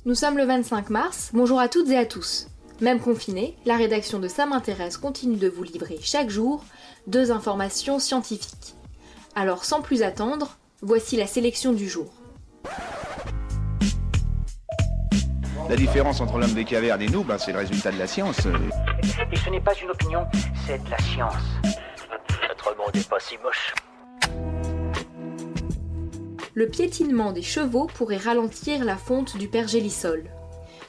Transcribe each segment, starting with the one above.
Nous sommes le 25 mars, bonjour à toutes et à tous. Même confinée, la rédaction de Ça m'intéresse continue de vous livrer chaque jour 2 informations scientifiques. Alors sans plus attendre, voici la sélection du jour. La différence entre l'homme des cavernes et nous, c'est le résultat de la science. Et ce n'est pas une opinion, c'est de la science. Notre monde n'est pas si moche. Le piétinement des chevaux pourrait ralentir la fonte du pergélisol.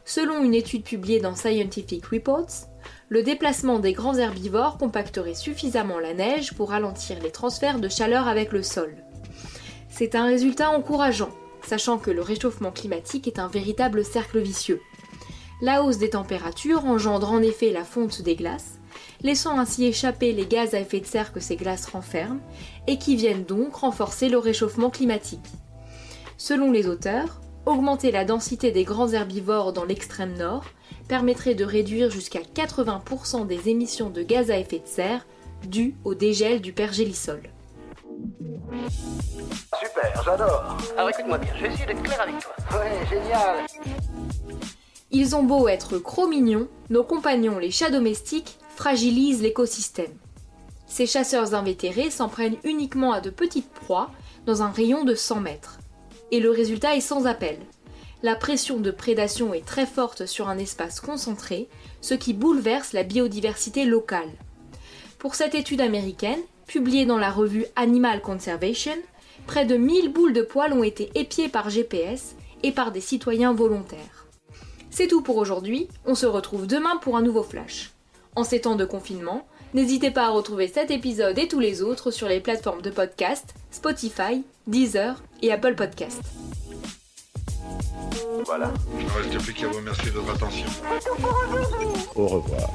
Selon une étude publiée dans Scientific Reports, le déplacement des grands herbivores compacterait suffisamment la neige pour ralentir les transferts de chaleur avec le sol. C'est un résultat encourageant, sachant que le réchauffement climatique est un véritable cercle vicieux. La hausse des températures engendre en effet la fonte des glaces, laissant ainsi échapper les gaz à effet de serre que ces glaces renferment, et qui viennent donc renforcer le réchauffement climatique. Selon les auteurs, augmenter la densité des grands herbivores dans l'extrême nord permettrait de réduire jusqu'à 80% des émissions de gaz à effet de serre dues au dégel du pergélisol. Super, j'adore. Alors écoute-moi bien, je vais essayer d'être clair avec toi. Ouais, génial. Ils ont beau être cro-mignons, nos compagnons les chats domestiques fragilisent l'écosystème. Ces chasseurs invétérés s'en prennent uniquement à de petites proies dans un rayon de 100 mètres. Et le résultat est sans appel. La pression de prédation est très forte sur un espace concentré, ce qui bouleverse la biodiversité locale. Pour cette étude américaine, publiée dans la revue Animal Conservation, près de 1000 boules de poils ont été épiées par GPS et par des citoyens volontaires. C'est tout pour aujourd'hui, on se retrouve demain pour un nouveau flash. En ces temps de confinement, n'hésitez pas à retrouver cet épisode et tous les autres sur les plateformes de podcast, Spotify, Deezer et Apple Podcast. Voilà. Il ne reste plus qu'à vous remercier de votre attention. Au revoir.